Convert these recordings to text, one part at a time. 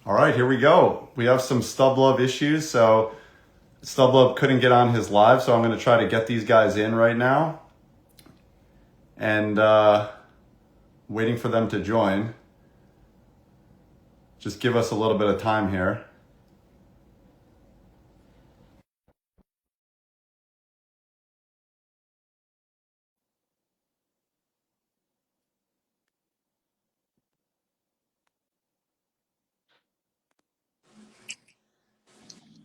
All right, here we go. We have some Stub Luv issues. So Stub Luv couldn't get on his live, so I'm going to try to get these guys in right now. And waiting for them to join. Just give us a little bit of time here.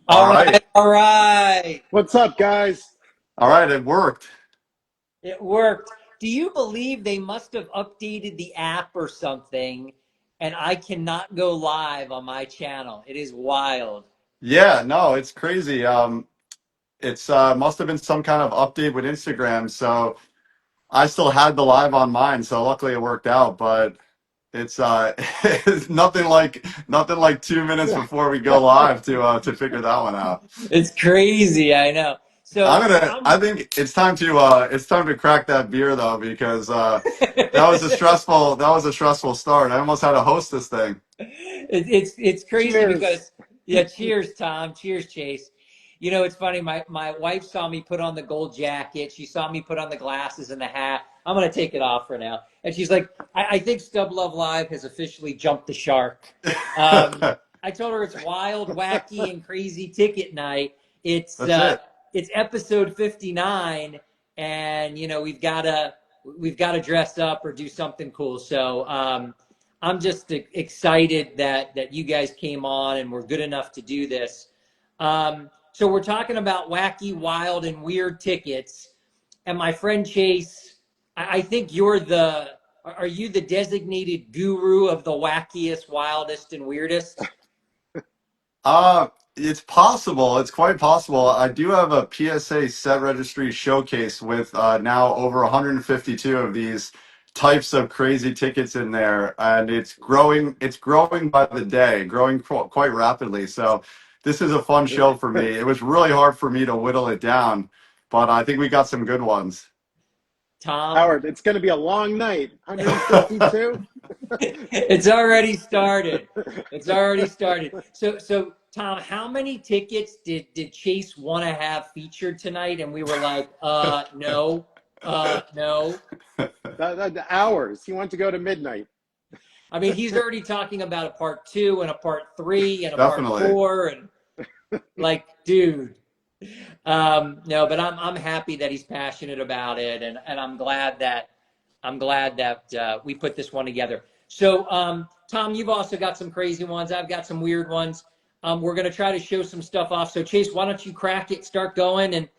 All All right. right, all right. What's up, guys? All right, it worked. It worked. Do you believe they must have updated the app or something and I cannot go live on my channel? It is wild. Yeah, no, it's crazy. It's must have been some kind of update with Instagram. So I still had the live on mine, so luckily it worked out. But it's it's nothing like 2 minutes before we go live to figure that one out. It's crazy, I know. So, I think it's time to crack that beer though, because that was a stressful start. I almost had to host this thing. it's crazy Cheers. because yeah, cheers, Tom. Cheers, Chase. You know, it's funny. My wife saw me put on the gold jacket. She saw me put on the glasses and the hat. I'm gonna take it off for now. And she's like, I think Stub Luv Live has officially jumped the shark. Um, I told her it's wild, wacky, and crazy ticket night. It's That's uh, it. it's episode 59, and you know we've gotta dress up or do something cool. So I'm just excited that you guys came on and were good enough to do this. So we're talking about wacky, wild, and weird tickets. And my friend Chase, I think are you the designated guru of the wackiest, wildest, and weirdest? Uh, it's possible. It's quite possible. I do have a PSA set registry showcase with now over 152 of these types of crazy tickets in there, and it's growing. It's growing by the day, growing quite rapidly. So this is a fun show for me. It was really hard for me to whittle it down, but I think we got some good ones. Tom? Howard, it's going to be a long night. 152? It's already started. It's already started. So Tom, how many tickets did Chase want to have featured tonight? And we were like, no, no. The hours. He wants to go to midnight. I mean, he's already talking about a part two and a part three and a part Definitely. four, and like, dude. No, but I'm happy that he's passionate about it, and I'm glad that we put this one together. So, Tom, you've also got some crazy ones. I've got some weird ones. We're going to try to show some stuff off. So, Chase, why don't you crack it, start going, and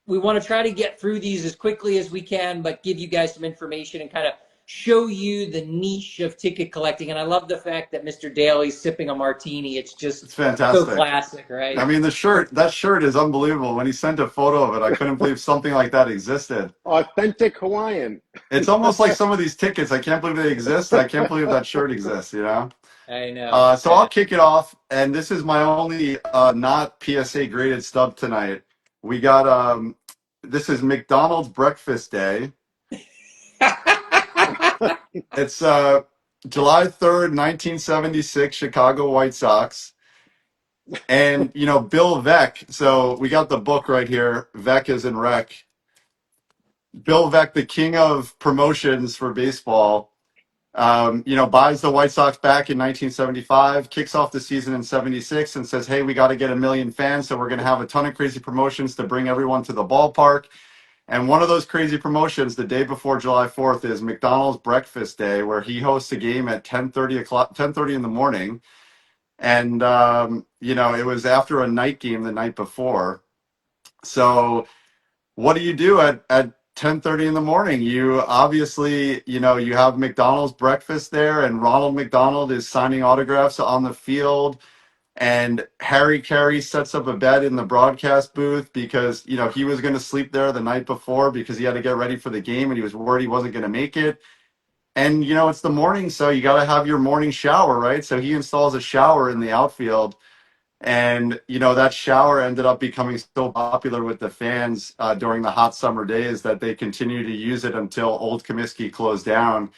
we want to try to get through these as quickly as we can, but give you guys some information and kind of show you the niche of ticket collecting. And I love the fact that Mr. Daly's sipping a martini. It's just It's so fantastic. classic, right? I mean, that shirt is unbelievable. When he sent a photo of it, I couldn't believe something like that existed. Authentic Hawaiian. It's almost like some of these tickets. I can't believe they exist. I can't believe that shirt exists, you know? I know. So I'll kick it off. And this is my only not PSA graded stub tonight. We got, this is McDonald's Breakfast Day. It's July 3rd, 1976, Chicago White Sox. And, Bill Veeck. So we got the book right here. Veeck is in rec. Bill Veeck, the king of promotions for baseball, buys the White Sox back in 1975, kicks off the season in 76 and says, hey, we got to get 1 million fans. So we're going to have a ton of crazy promotions to bring everyone to the ballpark. And one of those crazy promotions the day before July 4th is McDonald's Breakfast Day, where he hosts a game at 10:30 in the morning. And, it was after a night game the night before. So what do you do at 10:30 in the morning? You obviously, you have McDonald's breakfast there, and Ronald McDonald is signing autographs on the field. And Harry Carey sets up a bed in the broadcast booth because, he was going to sleep there the night before because he had to get ready for the game and he was worried he wasn't going to make it. And, it's the morning, so you got to have your morning shower, right? So he installs a shower in the outfield. And, that shower ended up becoming so popular with the fans during the hot summer days that they continued to use it until Old Comiskey closed down.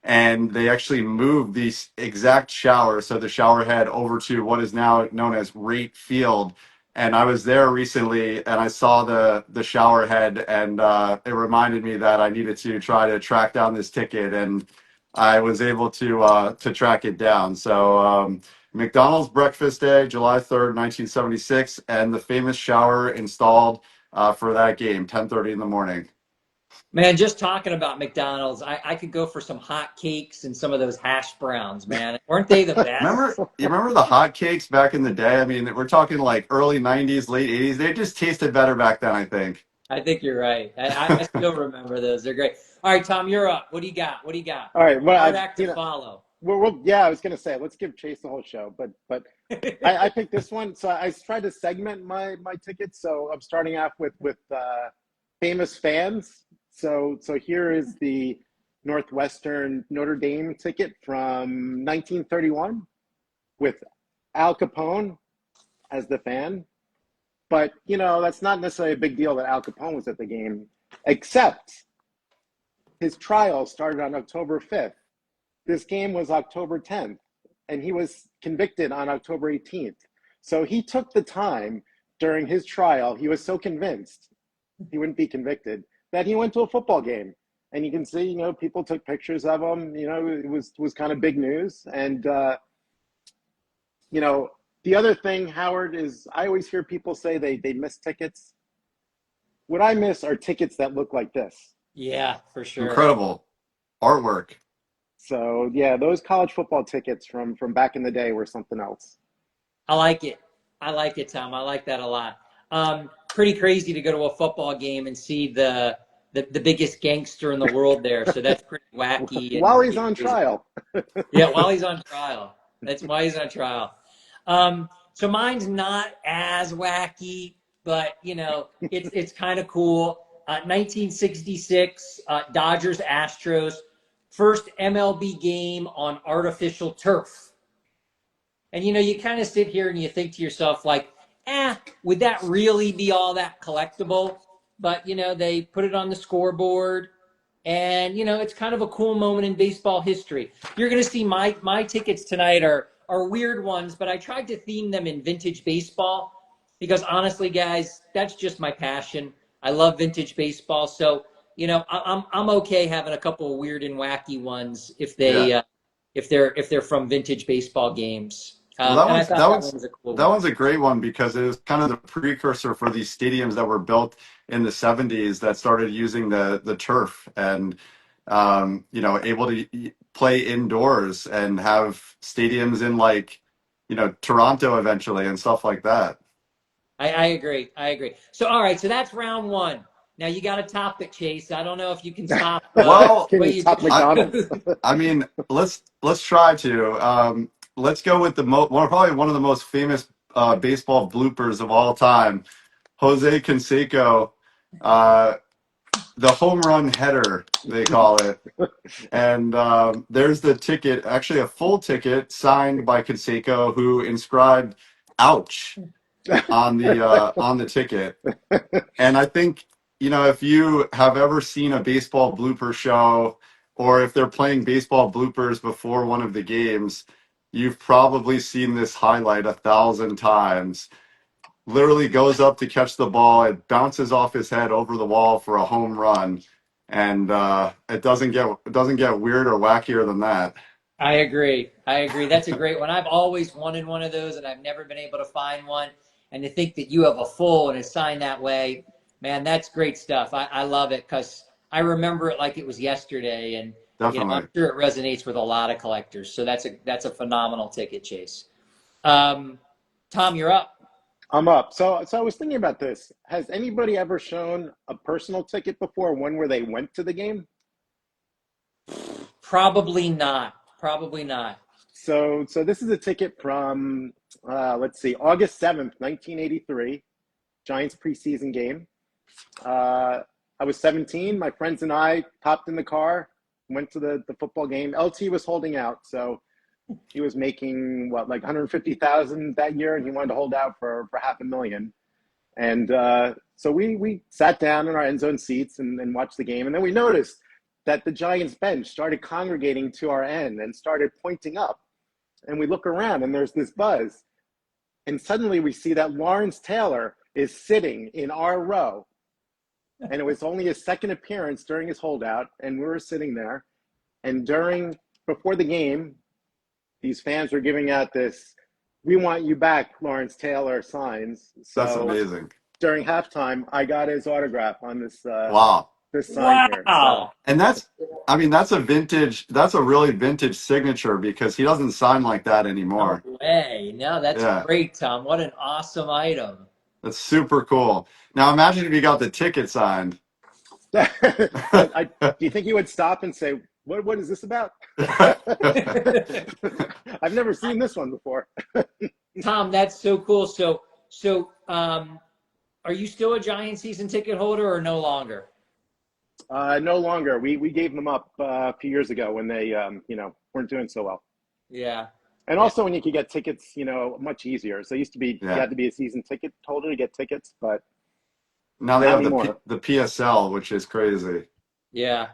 and they actually moved the exact shower, so the shower head, over to what is now known as Rate Field. And I was there recently, and I saw the shower head, and it reminded me that I needed to try to track down this ticket, and I was able to track it down. So McDonald's breakfast day, July 3rd, 1976, and the famous shower installed for that game, 10:30 in the morning. Man, just talking about McDonald's, I could go for some hot cakes and some of those hash browns, man. Weren't they the best? You remember the hot cakes back in the day? I mean, we're talking like early 90s, late 80s. They just tasted better back then, I think. I think you're right. I still remember those. They're great. All right, Tom, you're up. What do you got? What do you got? All right. Well, Hard act to follow. yeah, I was gonna say let's give Chase the whole show, but I picked this one. So I tried to segment my tickets. So I'm starting off with famous fans. So here is the Northwestern Notre Dame ticket from 1931 with Al Capone as the fan. But that's not necessarily a big deal that Al Capone was at the game, except his trial started on October 5th. This game was October 10th, and he was convicted on October 18th. So he took the time during his trial. He was so convinced he wouldn't be convicted that he went to a football game. And you can see, people took pictures of him. It was kind of big news. And, the other thing, Howard, is I always hear people say they miss tickets. What I miss are tickets that look like this. Yeah, for sure. Incredible artwork. So yeah, those college football tickets from back in the day were something else. I like it. I like it, Tom. I like that a lot. Pretty crazy to go to a football game and see the biggest gangster in the world there. So that's pretty wacky. While he's on trial. Yeah, while he's on trial. That's why he's on trial. So mine's not as wacky, but it's kind of cool. 1966, Dodgers Astros, first MLB game on artificial turf. And you kind of sit here and you think to yourself like, would that really be all that collectible? But they put it on the scoreboard, and it's kind of a cool moment in baseball history. You're going to see my tickets tonight are weird ones, but I tried to theme them in vintage baseball because honestly, guys, that's just my passion. I love vintage baseball, so I'm okay having a couple of weird and wacky ones if Yeah. they're from vintage baseball games. Well, that And I one's thought that that one's one was a cool that one. one's a great one because it was kind of the precursor for these stadiums that were built in the 70s that started using the turf, and able to play indoors and have stadiums in, like, Toronto eventually and stuff like that. I agree. I agree. So all right, so that's round one. Now you got to top it, Chase. I don't know if you can stop the Well, Can way you you top just. I McDonald's? I mean, let's try to. Let's go with probably one of the most famous baseball bloopers of all time, Jose Canseco, uh, the home run header, they call it. And there's the ticket, actually a full ticket signed by Canseco, who inscribed "ouch" on the ticket. And I think, if you have ever seen a baseball blooper show, or if they're playing baseball bloopers before one of the games, you've probably seen this highlight 1,000 times. Literally goes up to catch the ball, it bounces off his head over the wall for a home run, and it doesn't get weird or wackier than that. I agree. I agree. That's a great one. I've always wanted one of those, and I've never been able to find one. And to think that you have a full and it's signed that way, man, that's great stuff. I love it because I remember it like it was yesterday, and I'm Definitely. sure it resonates with a lot of collectors. So that's a phenomenal ticket, Chase. Um, Tom, you're up. I'm up. So I was thinking about this. Has anybody ever shown a personal ticket before, one where they went to the game? Probably not. Probably not. So this is a ticket from let's see, August 7th, 1983, Giants preseason game. I was 17. My friends and I popped in the car, went to the football game. LT was holding out, so he was making like 150,000 that year, and he wanted to hold out for half a million. And so we sat down in our end zone seats and watched the game, and then we noticed that the Giants bench started congregating to our end and started pointing up. And we look around and there's this buzz. And suddenly we see that Lawrence Taylor is sitting in our row. And it was only his second appearance during his holdout. And we were sitting there. And before the game, these fans were giving out this, "We want you back, Lawrence Taylor" signs. That's So amazing. during halftime, I got his autograph on Wow. this sign here. So Wow. And that's a really vintage signature because he doesn't sign like that No anymore. way. No, that's Yeah, great, Tom. What an awesome item. that's super cool. Now imagine if you got the ticket signed. do you think he would stop and say, what is this about? I've never seen this one before. Tom, that's so cool. Are you still a Giant season ticket holder or no longer? No longer. We gave them up a few years ago when they weren't doing so well. Yeah. And also when you could get tickets, much easier. So it used to be you Yeah. had to be a season ticket holder to get tickets, but Now they not have anymore. the PSL, which is crazy. Yeah.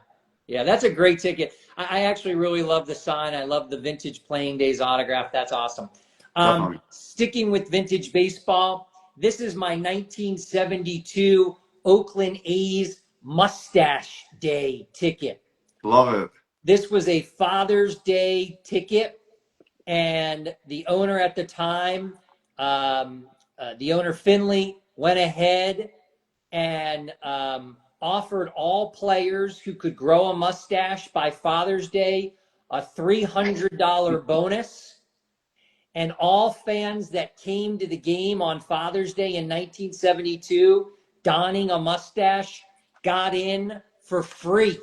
Yeah, that's a great ticket. I actually really love the sign. I love the vintage playing days autograph. That's awesome. Definitely. Sticking with vintage baseball, this is my 1972 Oakland A's Mustache Day ticket. Love it. This was a Father's Day ticket, and the owner at the time, the owner Finley, went ahead and offered all players who could grow a mustache by Father's Day a $300 bonus. And all fans that came to the game on Father's Day in 1972 donning a mustache got in for free.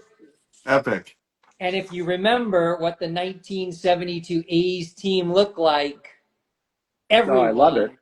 Epic. And if you remember what the 1972 A's team looked like, No, I love it. everyone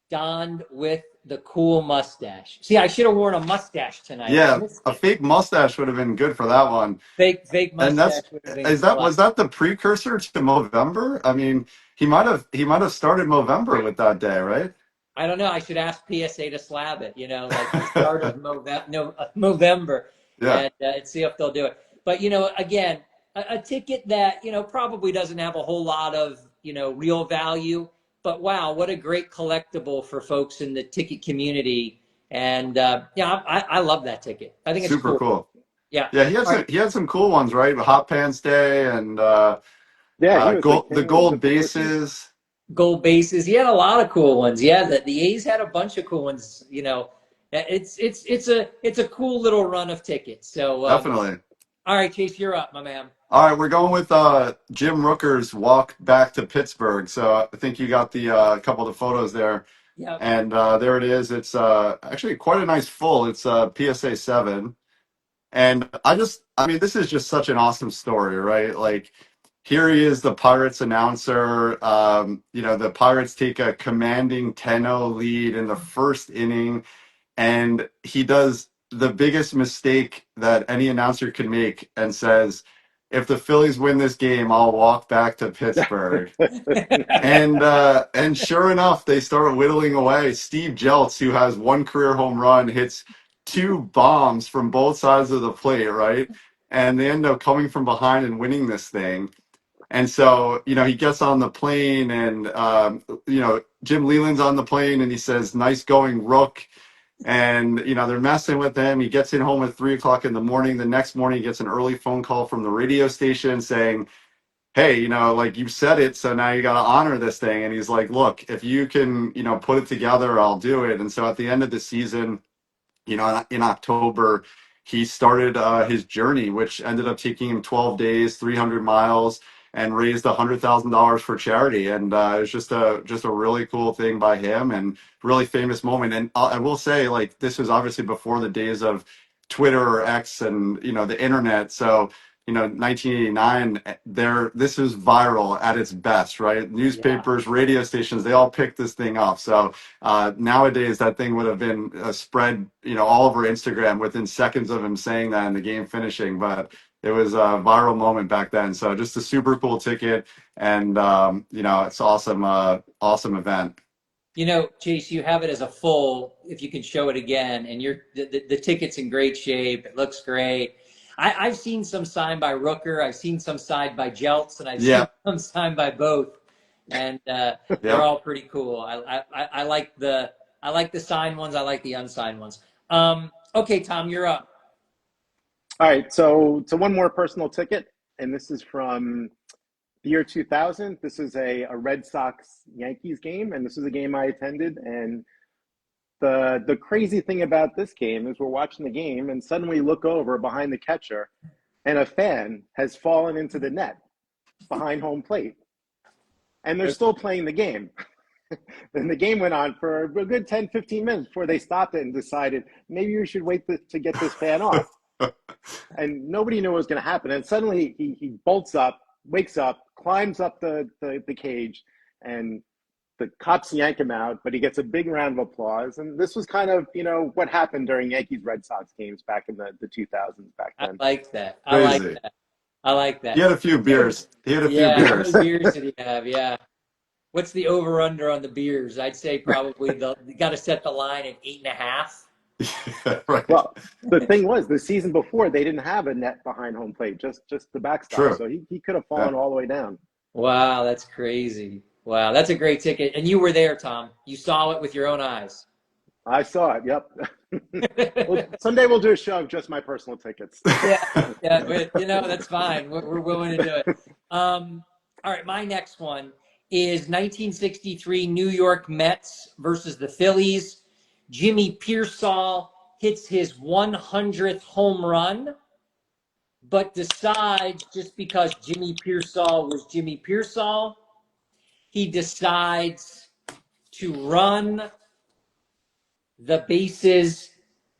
donned with the cool mustache. See, I should have worn a mustache tonight. I Yeah, missed a it. fake mustache would have been good for that one. Fake And mustache would have been was clutch. that the precursor to Movember? I mean, he might have started Movember with that day, right? I don't know. I should ask PSA to slab it, like the start of Movember, Yeah, and see if they'll do it. But, again, a ticket that, probably doesn't have a whole lot of, real value. But wow, what a great collectible for folks in the ticket community. And, I love that ticket. I think it's super cool. cool. Yeah. Yeah, All right. he had some cool ones, right? Hot Pants Day and Yeah, he was the the king of gold the rookies. bases. Gold bases. He had a lot of cool ones. Yeah, the A's had a bunch of cool ones. It's a cool little run of tickets. So, Definitely. all right, Chase, you're up, my man. All right, we're going with Jim Rooker's walk back to Pittsburgh. So I think you got the couple of the photos there. Yeah. And there it is. It's actually quite a nice full. It's PSA 7. And I mean, this is just such an awesome story, right? Like, here he is, the Pirates announcer. The Pirates take a commanding 10-0 lead in the first inning, and he does the biggest mistake that any announcer could make and says, "If the Phillies win this game, I'll walk back to Pittsburgh." And sure enough, they start whittling away. Steve Jeltz, who has one career home run, hits two bombs from both sides of the plate, right? And they end up coming from behind and winning this thing. And so, he gets on the plane and, Jim Leland's on the plane and he says, "Nice going, Rook." And, they're messing with him. He gets in home at 3 o'clock in the morning. The next morning, he gets an early phone call from the radio station saying, "Hey, like you said it, so now you got to honor this thing." And he's like, "Look, if you can, put it together, I'll do it." And so at the end of the season, in October, he started his journey, which ended up taking him 12 days, 300 miles, and raised $100,000 for charity. And it's just a really cool thing by him and really famous moment. And I will say, like, this was obviously before the days of Twitter or X and the internet. So 1989, this is viral at its best, right? Yeah. Newspapers, radio stations, they all picked this thing up. So nowadays, that thing would have been spread, all over Instagram within seconds of him saying that and the game finishing. But it was a viral moment back then. So just a super cool ticket, and it's awesome, awesome event. Chase, you have it as a full, if you can show it again, and the ticket's in great shape. It looks great. I've seen some signed by Rooker, I've seen some signed by Jeltz, and I've Yeah, seen some signed by both, and they're yeah. all pretty cool. I like the signed ones. I like the unsigned ones. Okay, Tom, you're up. All right, so one more personal ticket, and this is from the year 2000. This is a Red Sox Yankees game, and this is a game I attended. And the crazy thing about this game is we're watching the game, and suddenly look over behind the catcher, and a fan has fallen into the net behind home plate, and they're still playing the game. Then the game went on for a good 10, 15 minutes before they stopped it and decided maybe we should wait to get this fan off. And nobody knew what was going to happen. And suddenly he bolts up, wakes up, climbs up the cage, and the cops yank him out, but he gets a big round of applause. And this was kind of, what happened during Yankees Red Sox games back in the 2000s back I then. like that. I like Crazy. that. I like He that. had a few beers. He had a few Yeah, how many beers. beers did he have? Yeah. What's the over under on the beers? I'd say probably you got to set the line at 8.5. Right. Well, the thing was, the season before, they didn't have a net behind home plate, just the backstop. True. So he could have Yeah. fallen all the way down. Wow, that's crazy. Wow, that's a great ticket. And you were there, Tom. You saw it with your own eyes. I saw it. Yep. Well, someday we'll do a show of just my personal tickets. Yeah, yeah, but, that's fine. We're willing to do it. All right, my next one is 1963 New York Mets versus the Phillies. Jimmy Pearsall hits his 100th home run, but decides just because Jimmy Pearsall was Jimmy Pearsall, he decides to run the bases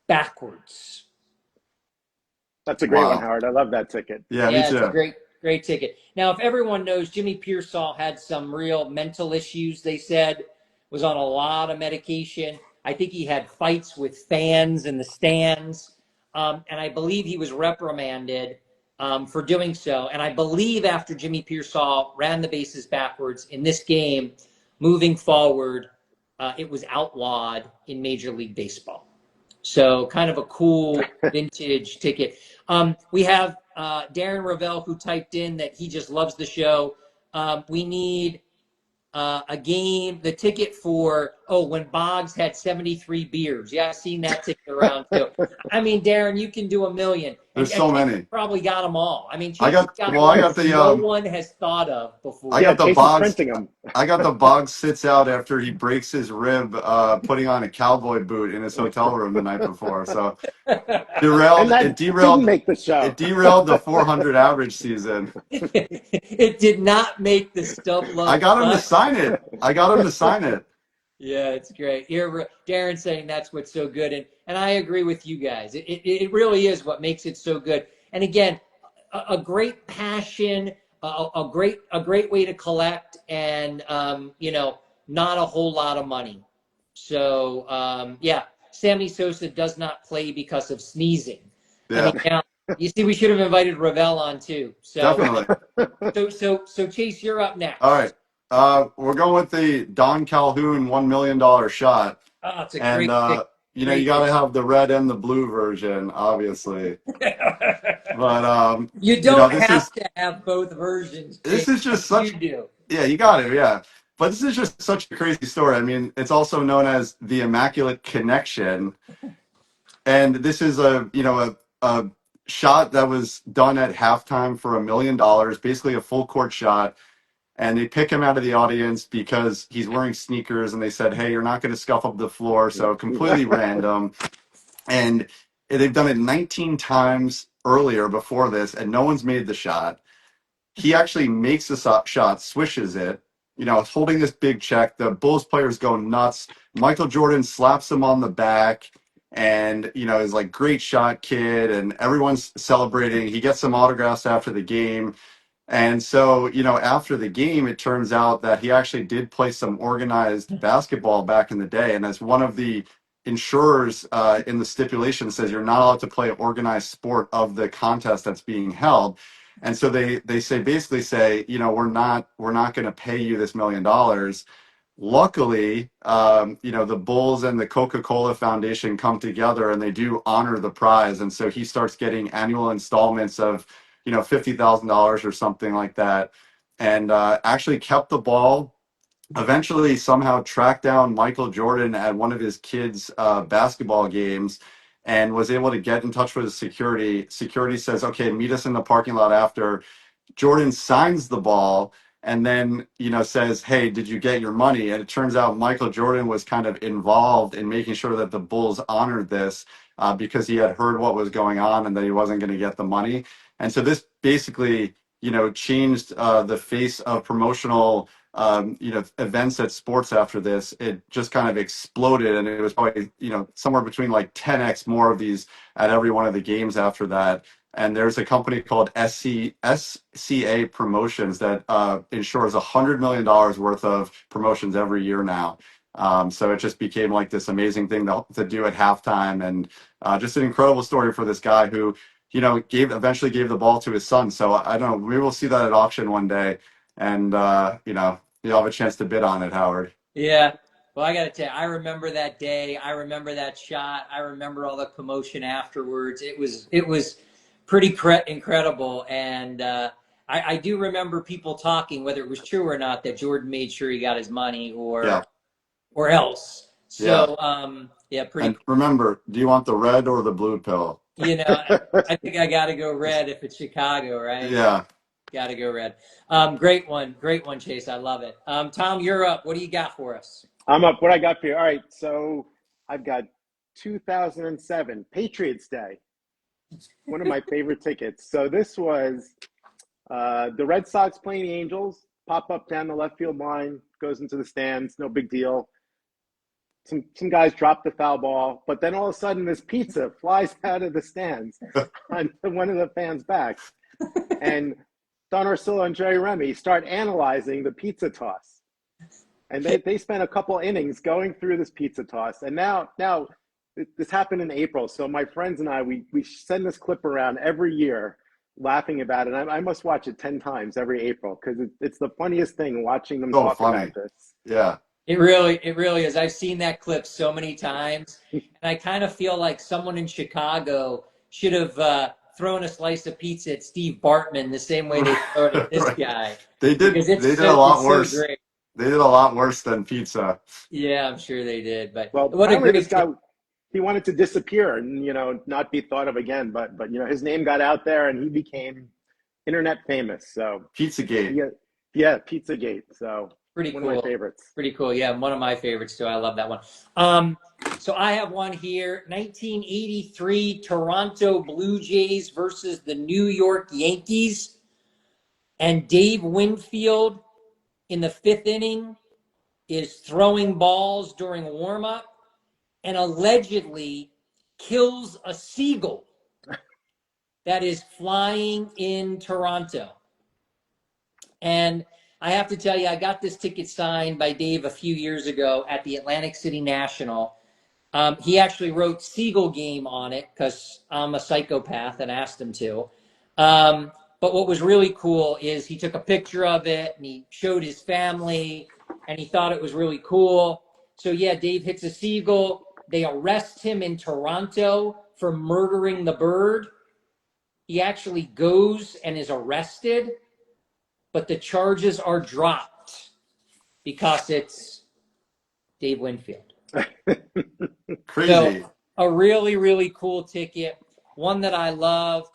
backwards. That's a great one, Wow. Howard. I love that ticket. Yeah, me Yeah, it's a too. great ticket. Now, if everyone knows, Jimmy Pearsall had some real mental issues, they said, was on a lot of medication. I think he had fights with fans in the stands. And I believe he was reprimanded for doing so. And I believe after Jimmy Pearsall ran the bases backwards in this game, moving forward, it was outlawed in Major League Baseball. So kind of a cool vintage ticket. We have Darren Ravel, who typed in that he just loves the show. We need a game, the ticket for, when Boggs had 73 beers. Yeah, I've seen that ticket around too. I mean, Darren, you can do a million. There's And so Chase many. probably got them all. I mean, I Chase has got got well, I ones got that the no one has thought of I before. Yeah, got the Chase is Boggs printing them. I got the Boggs sits out after he breaks his rib putting on a cowboy boot in his hotel room the night before. So And derailed it that didn't derailed make the show. it derailed the 400 average season. It did not make the Stub I Luv got him to cut. sign it. I got him to sign it. Yeah, it's great. Here, Darren saying that's what's so good, and I agree with you guys. It really is what makes it so good. And again, a great passion, a great way to collect, and not a whole lot of money. So yeah, Sammy Sosa does not play because of sneezing. I mean, Yeah, now you see, we should have invited Ravel on too. So definitely. so Chase, you're up All next. right. We're going with the Don Calhoun $1 million shot. Oh, it's a And great pick. you Great got pick. to have the red and the blue version, obviously. But You don't this is have to have both versions, this Jake, is but just you such do. yeah, you got it, yeah. But this is just such a crazy story. I mean, it's also known as the Immaculate Connection, and this is a shot that was done at halftime for $1 million, basically a full court shot. And they pick him out of the audience because he's wearing sneakers, and they said, "Hey, you're not going to scuff up the floor." So completely random. And they've done it 19 times earlier before this, and no one's made the shot. He actually makes the shot, swishes it, holding this big check. The Bulls players go nuts. Michael Jordan slaps him on the back and, is like, "Great shot, kid." And everyone's celebrating. He gets some autographs after the game. And so, after the game, it turns out that he actually did play some organized basketball back in the day. And as one of the insurers in the stipulation says, you're not allowed to play organized sport of the contest that's being held. And so they basically say, we're not going to pay you this $1 million. luckily, the Bulls and the Coca-Cola Foundation come together and they do honor the prize. And so he starts getting annual installments of, $50,000 or something like that. And actually kept the ball, eventually somehow tracked down Michael Jordan at one of his kids' basketball games and was able to get in touch with his security. Security says, okay, meet us in the parking lot after. Jordan signs the ball and then, says, hey, did you get your money? And it turns out Michael Jordan was kind of involved in making sure that the Bulls honored this because he had heard what was going on and that he wasn't going to get the money. And so this basically, changed the face of promotional, events at sports after this. It just kind of exploded. And it was probably, somewhere between like 10x more of these at every one of the games after that. And there's a company called SCA Promotions that insures $100 million worth of promotions every year now. So it just became like this amazing thing to do at halftime, and just an incredible story for this guy who, eventually gave the ball to his son. So I don't know, we will see that at auction one day, and you'll have a chance to bid on it, Howard. Yeah. Well, I got to tell you, I remember that day. I remember that shot. I remember all the commotion afterwards. It was pretty incredible. And I do remember people talking, whether it was true or not, that Jordan made sure he got his money Yeah, or else. yeah. So yeah, pretty And cool. remember, do you want the red or the blue pill? I think I got to go red if it's Chicago, right? Yeah. Got to go red. Great one, Chase. I love it. Tom, you're up. What do you got for us? I'm up. What I got for you? All right. So I've got 2007 Patriots Day. One of my favorite tickets. So this was the Red Sox playing the Angels. Pop up down the left field line, goes into the stands. No big deal. Some guys drop the foul ball, but then all of a sudden this pizza flies out of the stands on one of the fans' backs, and Don Orsillo and Jerry Remy start analyzing the pizza toss. And they spent a couple innings going through this pizza toss. And now this happened in April. So my friends and I, we send this clip around every year laughing about it. I must watch it 10 times every April because it's the funniest thing watching them So talk funny. about this. Yeah. It really is. I've seen that clip so many times, and I kind of feel like someone in Chicago should have thrown a slice of pizza at Steve Bartman the same way they throw it at this Right. guy They because did they did a lot it's so worse. great. They did a lot worse than pizza. Yeah, I'm sure they did. But Well, what a apparently this great guy, he wanted to disappear and not be thought of again. But his name got out there and he became internet famous. So Pizzagate. yeah, Pizzagate. So pretty one of my cool. favorites. Pretty cool. Yeah, one of my favorites too. I love that one. So I have one here. 1983 Toronto Blue Jays versus the New York Yankees, and Dave Winfield in the fifth inning is throwing balls during warm-up and allegedly kills a seagull that is flying in Toronto. And I have to tell you, I got this ticket signed by Dave a few years ago at the Atlantic City National. He actually wrote Seagull Game on it because I'm a psychopath and asked him to. But what was really cool is he took a picture of it and he showed his family and he thought it was really cool. So yeah, Dave hits a seagull. They arrest him in Toronto for murdering the bird. He actually goes and is arrested, but the charges are dropped because it's Dave Winfield. Crazy. So a really, really cool ticket, one that I love.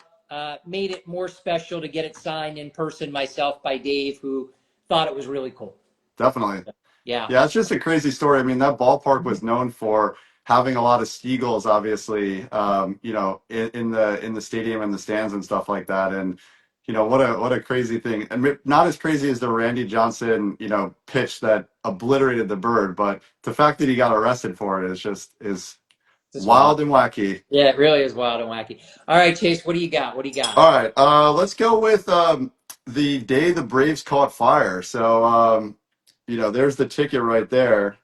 Made it more special to get it signed in person myself by Dave, who thought it was really cool. Definitely. Yeah. Yeah, it's just a crazy story. I mean, that ballpark was known for having a lot of seagulls, obviously, in the stadium and the stands and stuff like that. And what a crazy thing. And not as crazy as the Randy Johnson, pitch that obliterated the bird, but the fact that he got arrested for it is This is wild. wild and wacky. Yeah, it really is wild and wacky. All right, Chase, what do you got? What do you got? All right, let's go with the day the Braves caught fire. So, there's the ticket right there.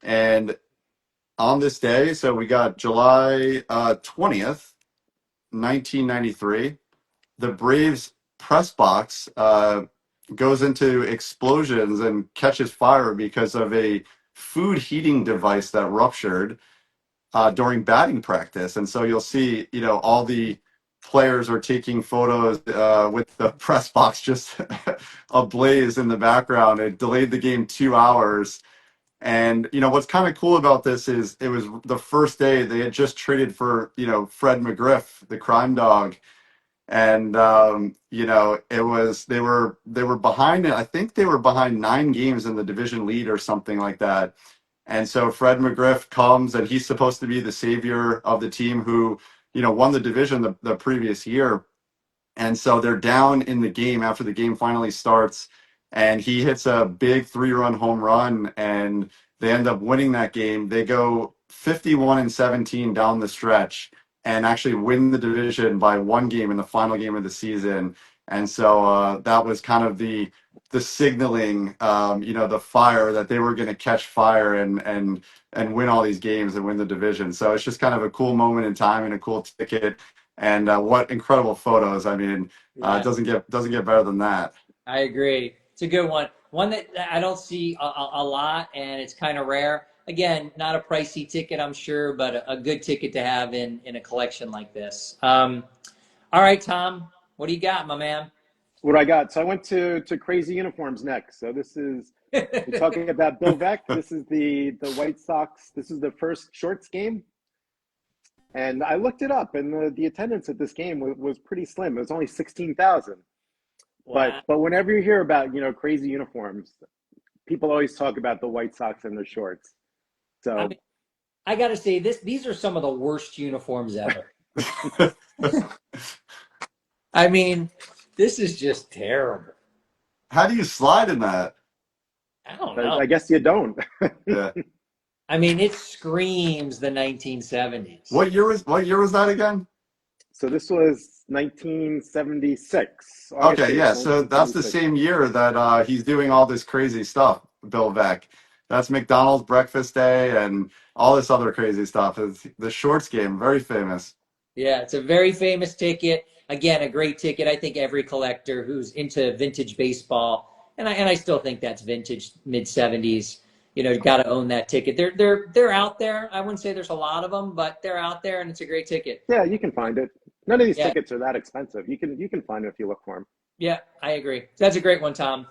And on this day, so we got July 20th, 1993, the Braves press box goes into explosions and catches fire because of a food heating device that ruptured during batting practice. And so you'll see, all the players are taking photos with the press box just ablaze in the background. It delayed the game 2 hours. And what's kind of cool about this is it was the first day they had just traded for Fred McGriff, the crime dog, and it was they were behind it. I think they were behind 9 games in the division lead or something like that. And so Fred McGriff comes, and he's supposed to be the savior of the team who won the division the previous year. And so they're down in the game after the game finally starts, and he hits a big 3-run home run, and they end up winning that game. They go 51-17 down the stretch and actually win the division by 1 game in the final game of the season. And so that was kind of the signaling, the fire that they were going to catch fire and win all these games and win the division. So it's just kind of a cool moment in time and a cool ticket. And what incredible photos! I mean, it Yeah, doesn't get better than that. I agree. It's a good one. One that I don't see a lot, and it's kind of rare. Again, not a pricey ticket, I'm sure, but a good ticket to have in a collection like this. All right, Tom, what do you got, my man? What I got? So I went to Crazy Uniforms next. So this is we're talking about Bill Veeck. This is the White Sox. This is the first shorts game, and I looked it up, and the attendance at this game was pretty slim. It was only 16,000. Wow. But whenever you hear about Crazy Uniforms, people always talk about the White Sox and their shorts. I So mean, I got to say these are some of the worst uniforms ever. I mean, this is just terrible. How do you slide in that? I don't know. I guess you don't. Yeah. I mean, it screams the 1970s. What year was that again? So this was 1976, August Okay, 8th, yeah. So that's the 1976. same year that he's doing all this crazy stuff, Bill Veeck. That's McDonald's breakfast day and all this other crazy stuff. It's the shorts game, very famous. Yeah, it's a very famous ticket. Again, a great ticket. I think every collector who's into vintage baseball, and I still think that's vintage mid 70s. Got to own that ticket. They're out there. I wouldn't say there's a lot of them, but they're out there, and it's a great ticket. Yeah, you can find it. None of these Yeah, tickets are that expensive. You can find it if you look for them. yeah, I agree. That's a great one, Tom.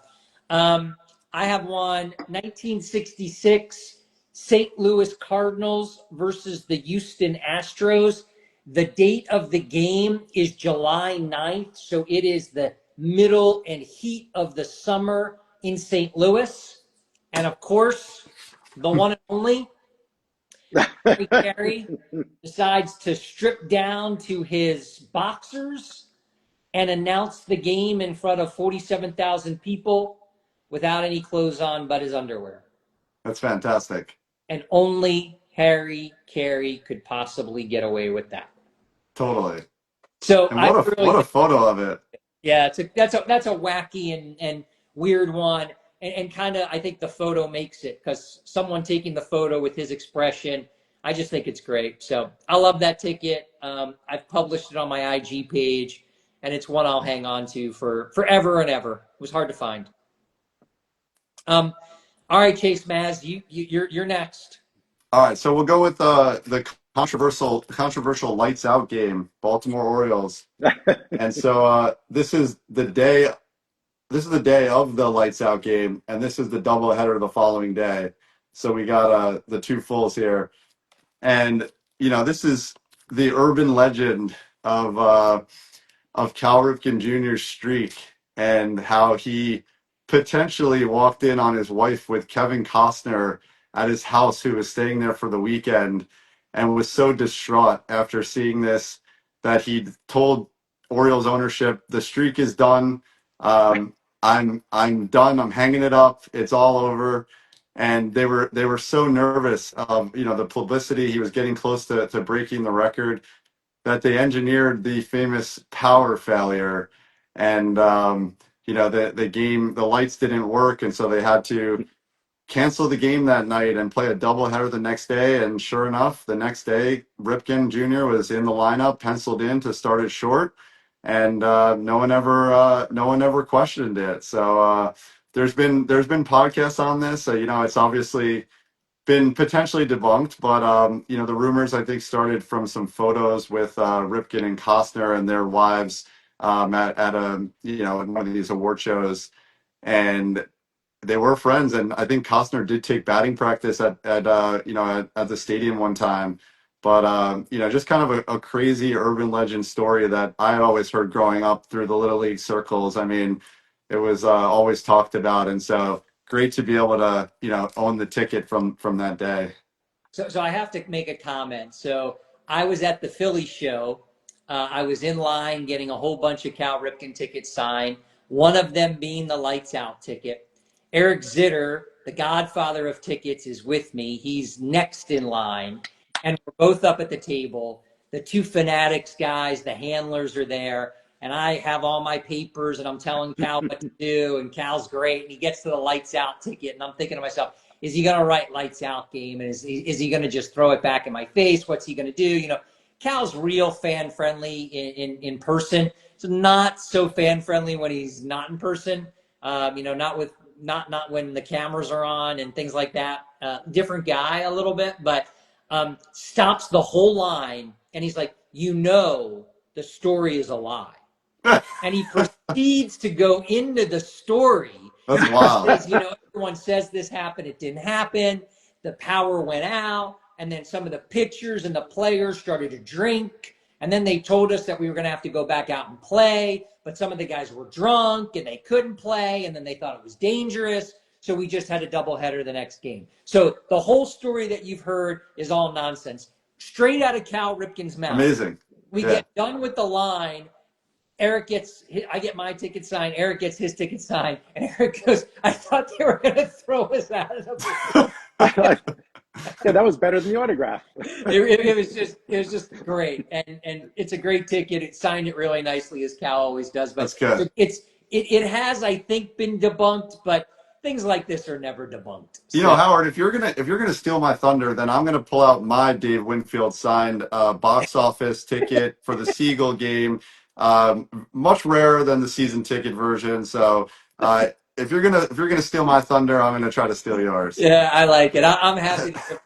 Um, I have one 1966 St. Louis Cardinals versus the Houston Astros. The date of the game is July 9th, so it is the middle and heat of the summer in St. Louis. And of course, the one and only Harry Carey decides to strip down to his boxers and announce the game in front of 47,000 people without any clothes on but his underwear. That's fantastic. And only Harry Carey could possibly get away with that. Totally. So And I what a really what a think, photo of it. yeah, that's a wacky and weird one, and kind of I think the photo makes it because someone taking the photo with his expression, I just think it's great. So I love that ticket. I've published it on my IG page, and it's one I'll hang on to for forever and ever. It was hard to find. Um, all right, Chase Maz, you're next. All right, so we'll go with the controversial lights out game, Baltimore Orioles. And so this is the day of the lights out game, and this is the doubleheader the following day. So we got the two fulls here. And this is the urban legend of Cal Ripken Jr.'s streak and how he potentially walked in on his wife with Kevin Costner at his house, who was staying there for the weekend, and was so distraught after seeing this that he told Orioles ownership, "The streak is done. I'm done. I'm hanging it up. It's all over." And they were so nervous of the publicity. He was getting close to breaking the record, that they engineered the famous power failure, and the lights didn't work, and so they had to cancel the game that night and play a doubleheader the next day. And sure enough, the next day Ripken Jr. was in the lineup, penciled in to start at short, and no one ever questioned it. So there's been podcasts on this. So, you know, it's obviously been potentially debunked, but you know, the rumors I think started from some photos with Ripken and Costner and their wives at a, you know, in one of these award shows, and they were friends. And I think Costner did take batting practice at you know, at the stadium one time. But you know, just kind of a crazy urban legend story that I had always heard growing up through the little league circles. I mean, it was always talked about, and so great to be able to, you know, own the ticket from that day. So I have to make a comment. So I was at the Philly show. I was in line getting a whole bunch of Cal Ripken tickets signed, one of them being the lights out ticket. Eric Zitter, the godfather of tickets, is with me. He's next in line, and we're both up at the table. The two Fanatics guys, the handlers are there, and I have all my papers, and I'm telling Cal what to do, and Cal's great, and he gets to the lights out ticket, and I'm thinking to myself, is he going to write lights out game? And is he going to just throw it back in my face? What's he going to do? You know, Cal's real fan friendly in person. So not so fan friendly when he's not in person. You know, not when the cameras are on and things like that. Different guy a little bit, but stops the whole line and he's like, you know, the story is a lie. And he proceeds to go into the story. That's wild. Says, you know, everyone says this happened. It didn't happen. The power went out. And then some of the pitchers and the players started to drink. And then they told us that we were going to have to go back out and play. But some of the guys were drunk and they couldn't play. And then they thought it was dangerous. So we just had a doubleheader the next game. So the whole story that you've heard is all nonsense. Straight out of Cal Ripken's mouth. Amazing. We get done with the line. I get my ticket signed. Eric gets his ticket signed, and Eric goes, "I thought they were going to throw us out of the." Yeah, that was better than the autograph. It was just great, and it's a great ticket. It signed it really nicely, as Cal always does. But that's good. It has, I think, been debunked, but things like this are never debunked. So. You know, Howard, if you're gonna steal my thunder, then I'm gonna pull out my Dave Winfield signed box office ticket for the Seagull game. Much rarer than the season ticket version. So if you're gonna steal my thunder, I'm gonna try to steal yours. Yeah, I like it. I'm happy to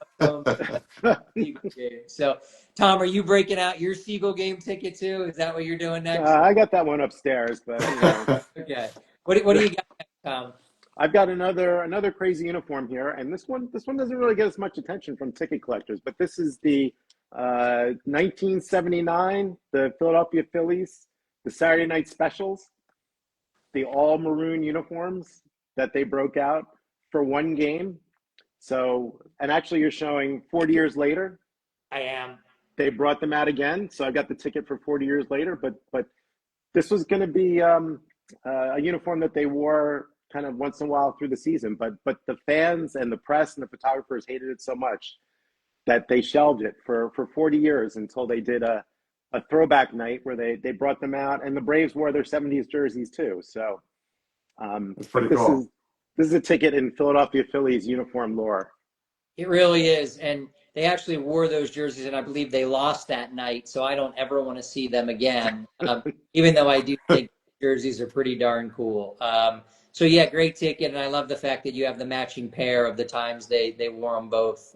give Seagull game. So, Tom, are you breaking out your Seagull game ticket too? Is that what you're doing next? I got that one upstairs, but you know. Okay. What do you got next, Tom? I've got another crazy uniform here, and this one doesn't really get as much attention from ticket collectors, but this is the 1979, the Philadelphia Phillies, the Saturday Night Specials, the all maroon uniforms that they broke out for one game. So, and actually, you're showing 40 years later. I am. They brought them out again, so I got the ticket for 40 years later. But this was going to be a uniform that they wore kind of once in a while through the season, but the fans and the press and the photographers hated it so much that they shelved it for 40 years until they did a throwback night where they brought them out, and the Braves wore their 70s jerseys too. So that's pretty cool. This is a ticket in Philadelphia Phillies uniform lore. It really is, and they actually wore those jerseys, and I believe they lost that night, so I don't ever want to see them again, even though I do think jerseys are pretty darn cool. So yeah, great ticket, and I love the fact that you have the matching pair of the times they wore them both,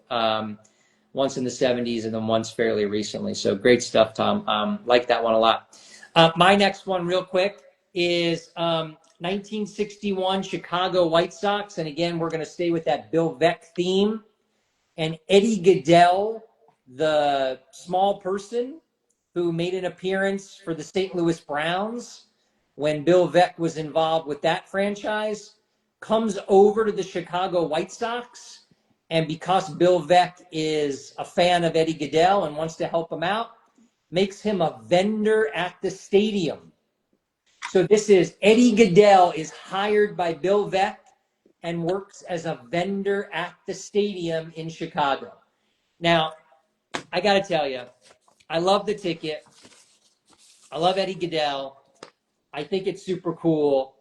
once in the 70s and then once fairly recently. So great stuff, Tom. Like that one a lot. My next one, real quick, is 1961 Chicago White Sox, and again, we're going to stay with that Bill Veeck theme. And Eddie Gaedel, the small person who made an appearance for the St. Louis Browns when Bill Veeck was involved with that franchise, comes over to the Chicago White Sox. And because Bill Veeck is a fan of Eddie Gaedel and wants to help him out, makes him a vendor at the stadium. So this is Eddie Gaedel is hired by Bill Veeck and works as a vendor at the stadium in Chicago. Now, I got to tell you, I love the ticket. I love Eddie Gaedel. I think it's super cool.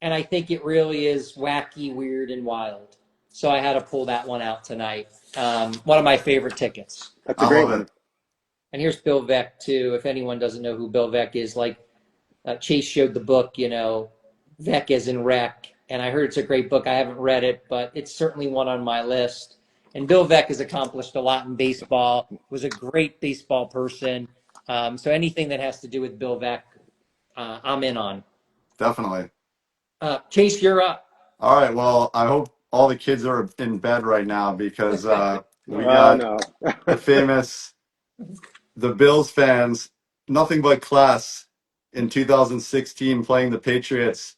And I think it really is wacky, weird, and wild. So I had to pull that one out tonight. One of my favorite tickets. That's a great one. And here's Bill Veeck, too. If anyone doesn't know who Bill Veeck is, like Chase showed the book, Vec as in Rec, and I heard it's a great book. I haven't read it, but it's certainly one on my list. And Bill Vec has accomplished a lot in baseball, was a great baseball person. So anything that has to do with Bill Vec, I'm in on. Definitely. Chase, you're up. All right. Well, I hope all the kids are in bed right now because we Oh got no. the famous, the Bills fans, nothing but class in 2016 playing the Patriots,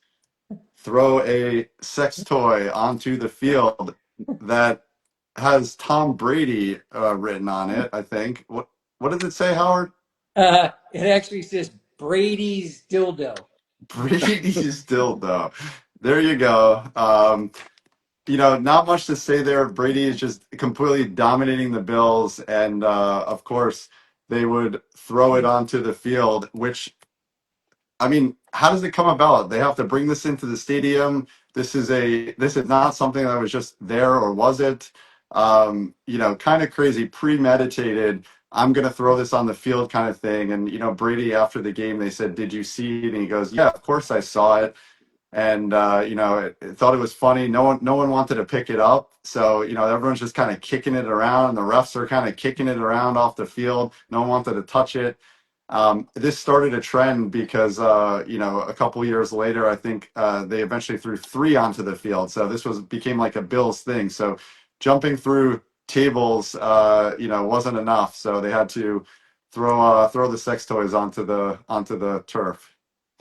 throw a sex toy onto the field that has Tom Brady written on it, I think. What does it say, Howard? It actually says Brady's dildo. Brady's dildo. There you go. Not much to say there. Brady is just completely dominating the Bills, and of course, they would throw it onto the field, which, I mean, how does it come about? They have to bring this into the stadium. This is not something that was just there, or was it? Kind of crazy, premeditated. I'm gonna throw this on the field kind of thing. And Brady after the game, they said, "Did you see it?" And he goes, "Yeah, of course I saw it." And it thought it was funny. No one wanted to pick it up, so everyone's just kind of kicking it around, and the refs are kind of kicking it around off the field. No one wanted to touch it. This started a trend because a couple years later, I think they eventually threw three onto the field. So this became like a Bills thing. So jumping through tables, wasn't enough. So they had to throw the sex toys onto the turf.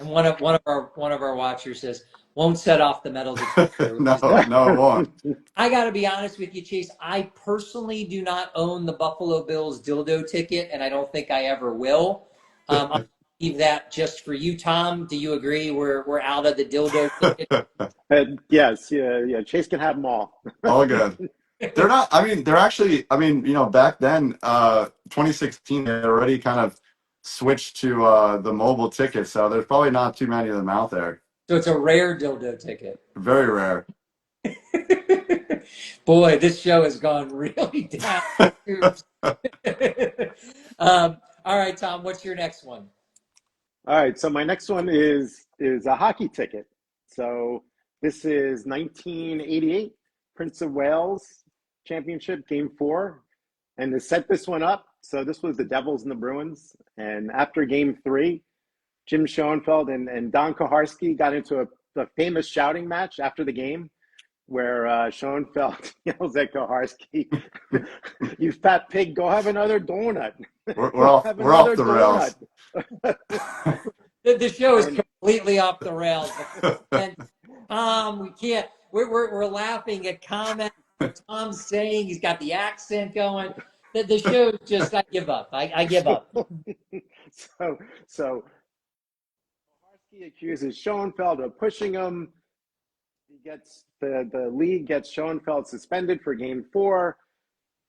And one of our watchers says, "Won't set off the metal detector," which No, is no, it won't. I got to be honest with you, Chase. I personally do not own the Buffalo Bills dildo ticket, and I don't think I ever will. I'll leave that just for you, Tom. Do you agree? We're out of the dildo ticket. Yes, yeah. Chase can have them all. All good. They're not. I mean, they're actually. I mean, back then, 2016, they already kind of switched to the mobile ticket, so there's probably not too many of them out there. So it's a rare dildo ticket. Very rare. Boy, this show has gone really down. All right, Tom. What's your next one? All right, so my next one is a hockey ticket. So this is 1988 Prince of Wales Championship Game 4. And to set this one up, so this was the Devils and the Bruins. And after Game 3, Jim Schoenfeld and Don Koharski got into a famous shouting match after the game where Schoenfeld yells at Koharski, "You fat pig, go have another donut. We're off. Have We're off another the donut." rails. The show is And completely off the rails. And Tom, we can't. We're laughing at comments. Tom's saying he's got the accent going. The show just. I give up. I give up. so Koharski accuses Schoenfeld of pushing him. He gets the league gets Schoenfeld suspended for Game 4.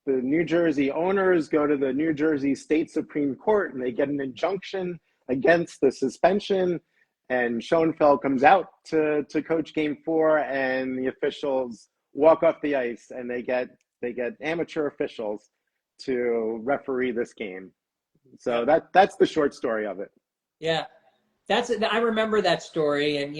The New Jersey owners go to the New Jersey State Supreme Court and they get an injunction against the suspension. And Schoenfeld comes out to coach Game 4, and the officials walk off the ice, and they get amateur officials to referee this game. So that's the short story of it. Yeah, I remember that story, and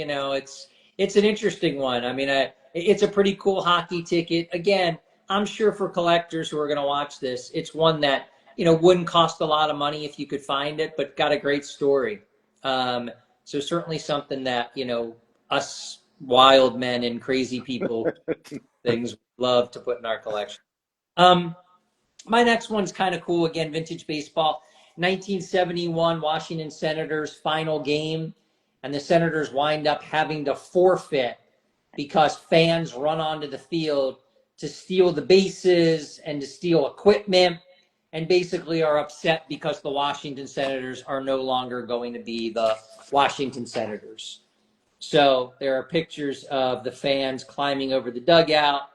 it's an interesting one. I mean, it's a pretty cool hockey ticket. Again, I'm sure for collectors who are going to watch this, it's one that wouldn't cost a lot of money if you could find it, but got a great story. So certainly something that us wild men and crazy people things love to put in our collection. My next one's kind of cool. Again, vintage baseball. 1971 Washington Senators final game, and the Senators wind up having to forfeit because fans run onto the field to steal the bases and to steal equipment, and basically are upset because the Washington Senators are no longer going to be the Washington Senators. So there are pictures of the fans climbing over the dugout.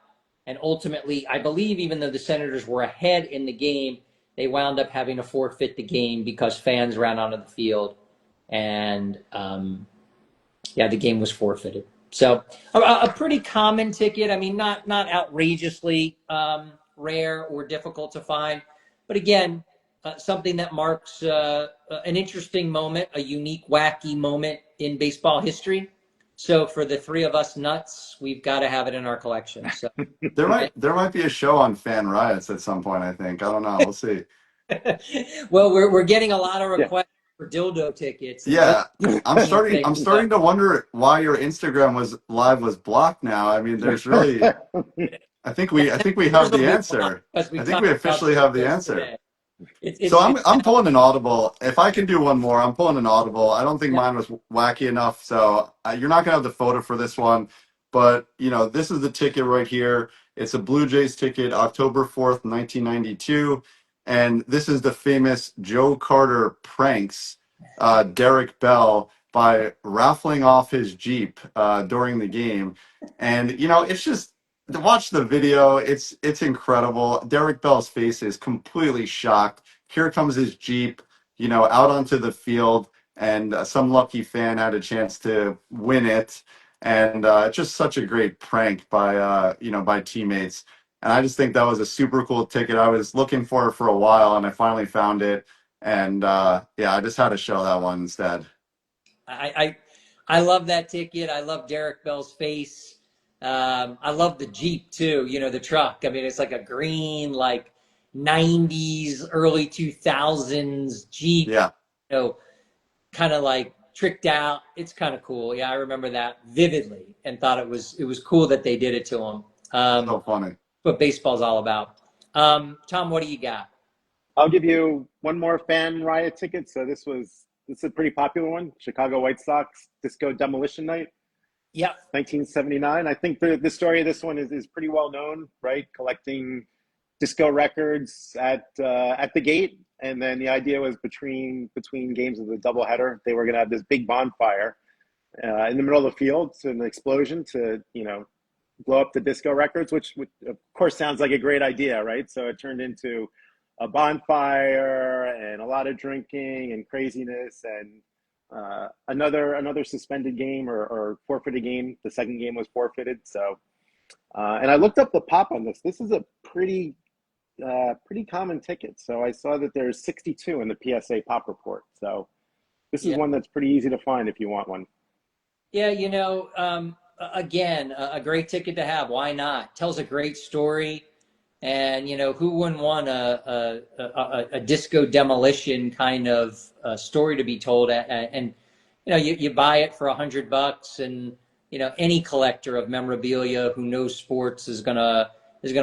And ultimately, I believe even though the Senators were ahead in the game, they wound up having to forfeit the game because fans ran onto the field. And the game was forfeited. So a pretty common ticket. I mean, not outrageously rare or difficult to find. But again, something that marks an interesting moment, a unique, wacky moment in baseball history. So for the three of us nuts, we've got to have it in our collection. So, There might be a show on fan riots at some point, I think. I don't know. We'll see. well, we're getting a lot of Yeah. requests for dildo tickets, and those Yeah. I'm things. So starting to wonder why your Instagram was live was blocked now. I mean, there's really I think we yours have will the be blocked answer. because we I think talked we about officially have the dildos answer. today. So It's I'm now, pulling an audible. If I can do one more, I'm pulling an audible. I don't think yeah, mine was wacky enough, so you're not gonna have the photo for this one. But this is the ticket right here. It's a Blue Jays ticket, October 4th, 1992, and this is the famous Joe Carter pranks Derek Bell by raffling off his Jeep during the game, and it's just to watch the video. It's incredible. Derek Bell's face is completely shocked. Here comes his Jeep, out onto the field, and some lucky fan had a chance to win it. And just such a great prank by by teammates. And I just think that was a super cool ticket. I was looking for it for a while, and I finally found it. And yeah, I just had to show that one instead. I I love that ticket. I love Derek Bell's face. I love the Jeep too. You know, the truck. I mean, it's like a green, like '90s, early 2000s Jeep. Yeah, You know, kind of like tricked out. It's kind of cool. Yeah, I remember that vividly and thought it was cool that they did it to him. so funny. What baseball's all about. Tom, what do you got? I'll give you one more fan riot ticket. So this is a pretty popular one. Chicago White Sox Disco Demolition Night, Yep. 1979. I think the story of this one is pretty well known, right? Collecting disco records at the gate, and then the idea was between games of the doubleheader, they were going to have this big bonfire in the middle of the field, so an explosion to blow up the disco records, which of course sounds like a great idea, right? So it turned into a bonfire and a lot of drinking and craziness, and another suspended game or forfeited game. The second game was forfeited. So, and I looked up the pop on this. This is a pretty common ticket. So I saw that there's 62 in the PSA pop report. So this is Yeah. one that's pretty easy to find if you want one. Yeah, again, a great ticket to have. Why not? Tells a great story, and who wouldn't want a disco demolition kind of story to be told? And you buy it for $100, and any collector of memorabilia who knows sports is gonna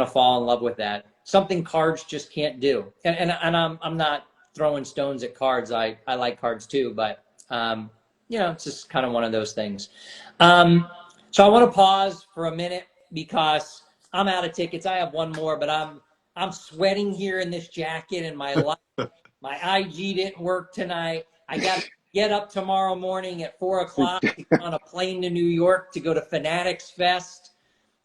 fall in love with that. Something cards just can't do. And I'm not throwing stones at cards. I like cards too, but it's just kind of one of those things. So I want to pause for a minute because I'm out of tickets. I have one more, but I'm sweating here in this jacket, and my IG didn't work tonight. I got to get up tomorrow morning at 4 o'clock to get on a plane to New York to go to Fanatics Fest,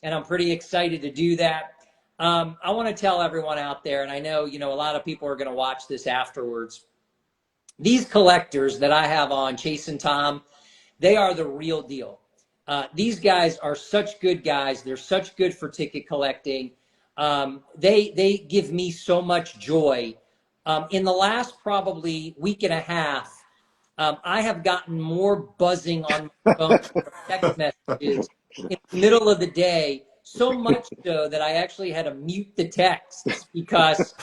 and I'm pretty excited to do that. I want to tell everyone out there, and I know a lot of people are going to watch this afterwards. These collectors that I have on, Chase and Tom, they are the real deal. These guys are such good guys. They're such good for ticket collecting. They give me so much joy. In the last probably week and a half, I have gotten more buzzing on my phone from text messages in the middle of the day, so much so that I actually had to mute the texts because,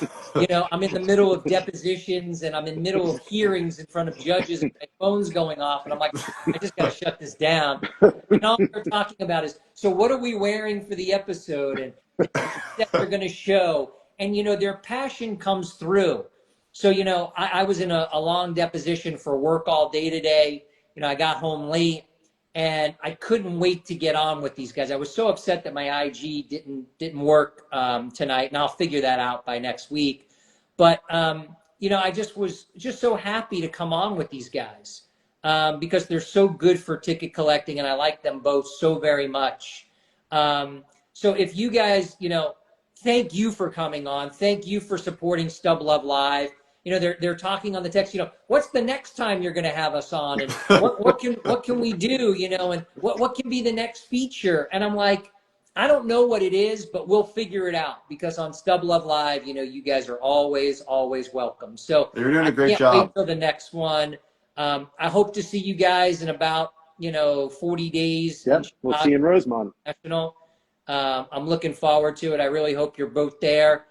I'm in the middle of depositions and I'm in the middle of hearings in front of judges, and my phone's going off, and I'm like, I just got to shut this down. And all they're talking about is, so what are we wearing for the episode, and that they're going to show, and their passion comes through. So I was in a long deposition for work all day today. I got home late, and I couldn't wait to get on with these guys. I was so upset that my IG didn't work tonight, and I'll figure that out by next week. But I just was so happy to come on with these guys because they're so good for ticket collecting, and I like them both so very much. So if you guys, thank you for coming on. Thank you for supporting Stub Luv Live. They're talking on the text, what's the next time you're going to have us on, and what can we do, and what can be the next feature? And I'm like, I don't know what it is, but we'll figure it out because on Stub Luv Live, you know, you guys are always, always welcome. So You're doing I a great can't wait job. till the next one. I hope to see you guys in about, 40 days in Yep, we'll see you Chicago in Rosemont. National. I'm looking forward to it. I really hope you're both there.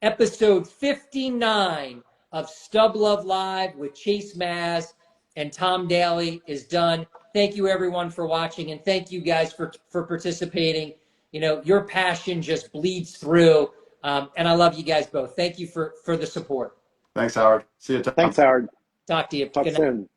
Episode 59 of Stub Luv Live with Chase Maz and Tom Daly is done. Thank you everyone for watching, and thank you guys for participating. You know, your passion just bleeds through, and I love you guys both. Thank you for the support. Thanks, Howard. See you, Tom. Thanks, Howard. Talk to you. Talk Good night. soon.